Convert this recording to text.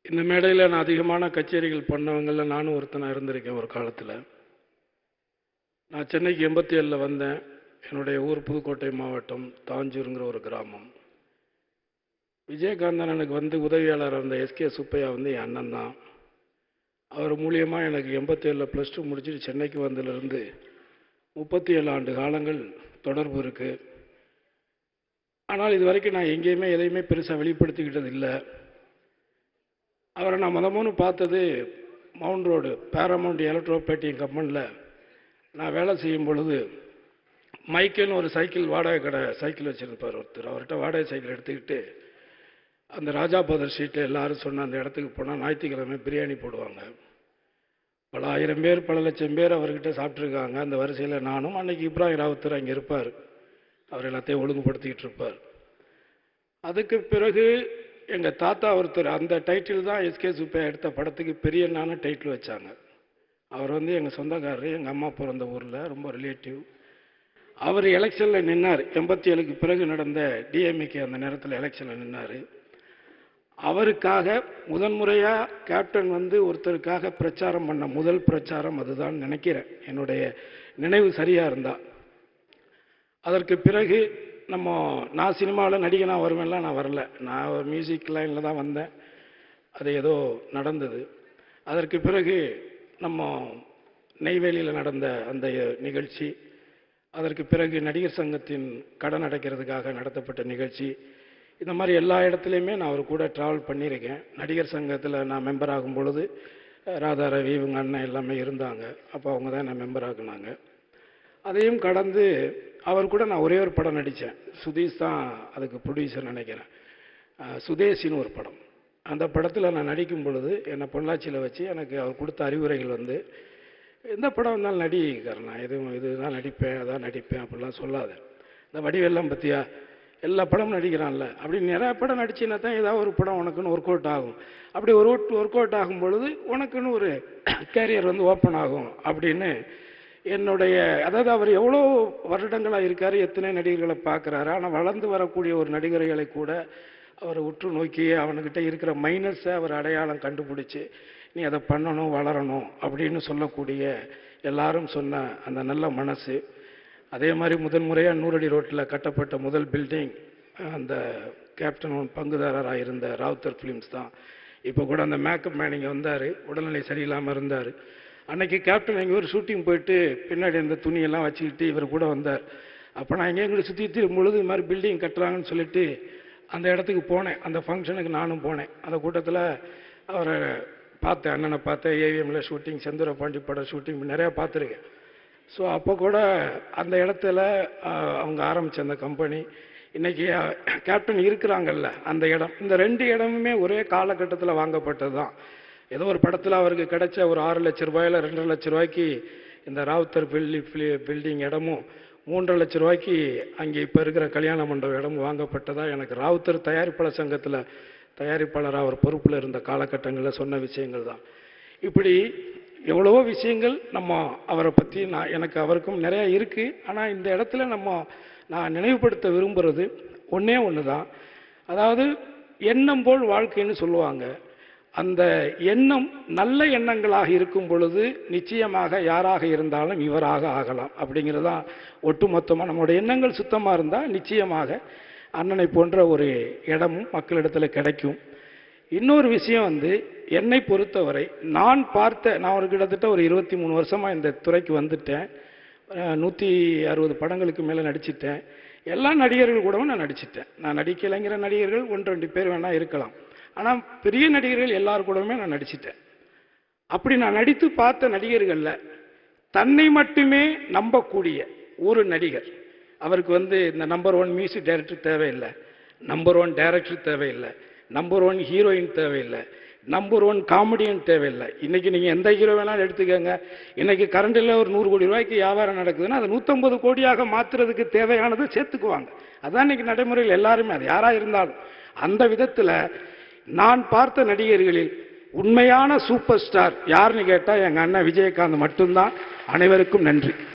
இந்த மேடையில் நான் அதிகமான கச்சேரிகள் பண்ணவங்கள நானும் ஒருத்தனாக இருந்திருக்கேன் ஒரு காலத்தில். நான் சென்னைக்கு 87 வந்தேன். என்னுடைய ஊர் புதுக்கோட்டை மாவட்டம் தாஞ்சூருங்கிற ஒரு கிராமம். விஜயகாந்தன் எனக்கு வந்து உதவியாளர் இருந்த எஸ்கே சுப்பையா வந்து என் அண்ணன் தான். அவர் மூலியமாக எனக்கு 87 +2 முடிச்சுட்டு சென்னைக்கு வந்ததுலேருந்து 37 ஆண்டு காலங்கள் தொடர்பு இருக்குது. ஆனால் இது வரைக்கும் நான் எங்கேயுமே எதையுமே பெருசாக வெளிப்படுத்திக்கிட்டது இல்லை. அவரை நான் முதல்ல பார்த்தது மவுண்ட் ரோடு பேராமவுண்ட் எலக்ட்ரோபேட்டிங் கம்பெனியில் நான் வேலை செய்யும் பொழுது மைக்கேல்னு ஒரு சைக்கிள் வாடகை கடை சைக்கிள் வச்சுருப்பார் ஒருத்தர். அவர்கிட்ட வாடகை சைக்கிள் எடுத்துக்கிட்டு அந்த ராஜாபதர் ஸ்ட்ரீட்டில் எல்லாரும் சொன்ன அந்த இடத்துக்கு போனால் ஞாயிற்றுக்கிழமை பிரியாணி போடுவாங்க. பல ஆயிரம் பேர் பல லட்சம் பேர் அவர்கிட்ட சாப்பிட்ருக்காங்க. அந்த வரிசையில் நானும். அன்னைக்கு இப்ராஹிம் ராவுத்தர் அங்கே இருப்பார். அவர் எல்லாத்தையும் ஒழுங்குபடுத்திக்கிட்டு இருப்பார். அதுக்கு பிறகு எங்கள் தாத்தா ஒருத்தர் அந்த டைட்டில் தான் எஸ்கே சுப்பையா எடுத்த படத்துக்கு பெரியண்ணான டைட்டில் வச்சாங்க. அவர் வந்து எங்கள் சொந்தக்காரர், எங்கள் அம்மா பிறந்த ஊரில் ரொம்ப ரிலேட்டிவ். அவர் எலெக்ஷனில் நின்னார். 87க்கு பிறகு நடந்த டிஎம்கே அந்த நேரத்தில் எலெக்ஷனில் நின்னார். அவருக்காக முதன்முறையாக கேப்டன் வந்து ஒருத்தருக்காக பிரச்சாரம் பண்ண முதல் பிரச்சாரம் அதுதான் நினைக்கிறேன், என்னுடைய நினைவு சரியாக இருந்தால். அதற்கு பிறகு நான் சினிமாவில் நடிகனாக வருவேன்லாம் நான் வரல. நான் ஒரு மியூசிக் லைனில் தான் வந்தேன். அது ஏதோ நடந்தது. அதற்கு பிறகு நெய்வேலியில் நடந்த அந்த நிகழ்ச்சி, அதற்கு பிறகு நடிகர் சங்கத்தின் கடன் அடைக்கிறதுக்காக நடத்தப்பட்ட நிகழ்ச்சி, இந்த மாதிரி எல்லா இடத்துலையுமே நான் அவர் கூட ட்ராவல் பண்ணியிருக்கேன். நடிகர் சங்கத்தில் நான் மெம்பர் ஆகும் பொழுது ராதா ரவி இவங்க அண்ணன் எல்லாமே இருந்தாங்க. அப்போ அவங்க தான் நான் மெம்பர் ஆக்குனாங்க. அதையும் கடந்து அவர் கூட நான் ஒரே ஒரு படம் நடித்தேன். சுதீஷ் தான் அதுக்கு ப்ரொடியூசர் நினைக்கிறேன். சுதேசின்னு ஒரு படம். அந்த படத்தில் நான் நடிக்கும் பொழுது என்னை பொள்ளாச்சியில் வச்சு எனக்கு அவர் கொடுத்த அறிவுரைகள் வந்து, எந்த படம் வந்தாலும் நடிக்கிறேன், நான் இதுதான் நடிப்பேன் அதான் நடிப்பேன் அப்படிலாம் சொல்லாத. இந்த வடிவெல்லாம் பற்றியா எல்லா படமும் நடிக்கிறான்ல, அப்படி நிறையா படம் நடிச்சின்னா தான் ஏதாவது ஒரு படம் உனக்குன்னு ஒர்க் அவுட் ஆகும். அப்படி ஒர்க் அவுட் ஆகும் பொழுது உனக்குன்னு ஒரு கேரியர் வந்து ஓப்பன் ஆகும் அப்படின்னு அதாவது அவர் எவ்வளோ வருடங்களாக இருக்கார், எத்தனை நடிகர்களை பார்க்குறாரு. ஆனால் வளர்ந்து வரக்கூடிய ஒரு நடிகர்களை கூட அவரை உற்று நோக்கி அவனுக்கிட்ட இருக்கிற மைனஸை அவர் அடையாளம் கண்டுபிடிச்சி நீ அதை பண்ணணும் வளரணும் அப்படின்னு சொல்லக்கூடிய எல்லாரும் சொன்ன அந்த நல்ல மனசு. அதே மாதிரி முதன்முறையாக 100 அடி ரோட்டில் கட்டப்பட்ட முதல் பில்டிங் அந்த கேப்டன் பங்குதாரராக இருந்த ராவுத்தர் ஃபிலிம்ஸ் தான். இப்போ கூட அந்த மேக்கப் மேன் இங்கே வந்தார், உடல்நிலை சரியில்லாமல் இருந்தார். அன்னைக்கு கேப்டன் எங்கே ஒரு ஷூட்டிங் போயிட்டு பின்னாடி அந்த துணியெல்லாம் வச்சுக்கிட்டு இவர் கூட வந்தார். அப்போ நான் எங்கே சுற்றி பொழுது இது மாதிரி பில்டிங் கட்டுறாங்கன்னு சொல்லிட்டு அந்த இடத்துக்கு போனேன். அந்த ஃபங்க்ஷனுக்கு நானும் போனேன். அந்த கூட்டத்தில் அவரை பார்த்தேன், அண்ணனை பார்த்தேன். ஏவிஎம்ல ஷூட்டிங், செந்தூர பாண்டி பட ஷூட்டிங் நிறையா பார்த்துருக்கேன். ஸோ அப்போ கூட அந்த இடத்துல அவங்க ஆரம்பித்த அந்த கம்பெனி இன்றைக்கி கேப்டன் இருக்கிறாங்கல்ல அந்த இடம், இந்த 2 இடமுமே ஒரே காலகட்டத்தில் வாங்கப்பட்டது தான். ஏதோ ஒரு படத்தில் அவருக்கு கிடைச்ச ஒரு 6 லட்ச ரூபாயில் 2.5 லட்ச ரூபாய்க்கு இந்த ராவுத்தர் பில்டிங் இடமும் 3.5 லட்ச ரூபாய்க்கு அங்கே இப்போ இருக்கிற கல்யாண மண்டபம் இடமும் வாங்கப்பட்டதாக எனக்கு ராவுத்தர் தயாரிப்பாளர் சங்கத்தில் தயாரிப்பாளராக அவர் பொறுப்பில் இருந்த காலகட்டங்களில் சொன்ன விஷயங்கள் தான். இப்படி எவ்வளவோ விஷயங்கள் அவரை பற்றி எனக்கு அவருக்கும் நிறையா இருக்குது. ஆனால் இந்த இடத்துல நான் நினைவுபடுத்த விரும்புகிறது ஒன்றே ஒன்று தான். அதாவது எண்ணம் போல் வாழ்க்கைன்னு சொல்லுவாங்க. அந்த எண்ணம் நல்ல எண்ணங்களாக இருக்கும் பொழுது நிச்சயமாக யாராக இருந்தாலும் இவராக ஆகலாம் அப்படிங்கிறதான் ஒட்டுமொத்தமாக. நம்மளுடைய எண்ணங்கள் சுத்தமாக இருந்தால் நிச்சயமாக அண்ணனை போன்ற ஒரு இடமும் மக்களிடத்தில் கிடைக்கும். இன்னொரு விஷயம் வந்து என்னை பொறுத்தவரை நான் ஒரு கிட்டத்தட்ட ஒரு 23 வருஷமாக இந்த துறைக்கு வந்துட்டேன். 160 படங்களுக்கு மேலே நடிச்சிட்டேன். எல்லா நடிகர்கள் கூடவும் நான் நடிச்சிட்டேன். நான் நடிக்கலைங்கிற நடிகர்கள் 1-2 பேர் வேணால் இருக்கலாம். ஆனால் பெரிய நடிகர்கள் எல்லாரு கூடவுமே நான் நடிச்சிட்டேன். அப்படி நான் நடித்து பார்த்த நடிகர்களில் தன்னை மட்டுமே நம்பக்கூடிய ஒரு நடிகர், அவருக்கு வந்து இந்த நம்பர் 1 மியூசிக் டைரக்டர் தேவையில்லை, நம்பர் 1 டைரக்டர் தேவையில்லை, நம்பர் 1 ஹீரோயின் தேவையில்லை, நம்பர் 1 காமெடியன் தேவையில்லை. இன்றைக்கி நீங்கள் எந்த ஹீரோ வேணாலும் எடுத்துக்கோங்க. இன்றைக்கி கரண்டில் ஒரு 100 கோடி ரூபாய்க்கு வியாபாரம் நடக்குதுன்னா அதை 150 கோடியாக மாற்றுறதுக்கு தேவையானது சேர்த்துக்குவாங்க. அதுதான் இன்றைக்கி நடைமுறையில் எல்லாருமே, அது யாராக இருந்தாலும். அந்த விதத்தில் நான் பார்த்த நடிகர்களில் உண்மையான சூப்பர் ஸ்டார் யாருன்னு கேட்டால் எங்கள் அண்ணன் விஜயகாந்த் மட்டும்தான். அனைவருக்கும் நன்றி.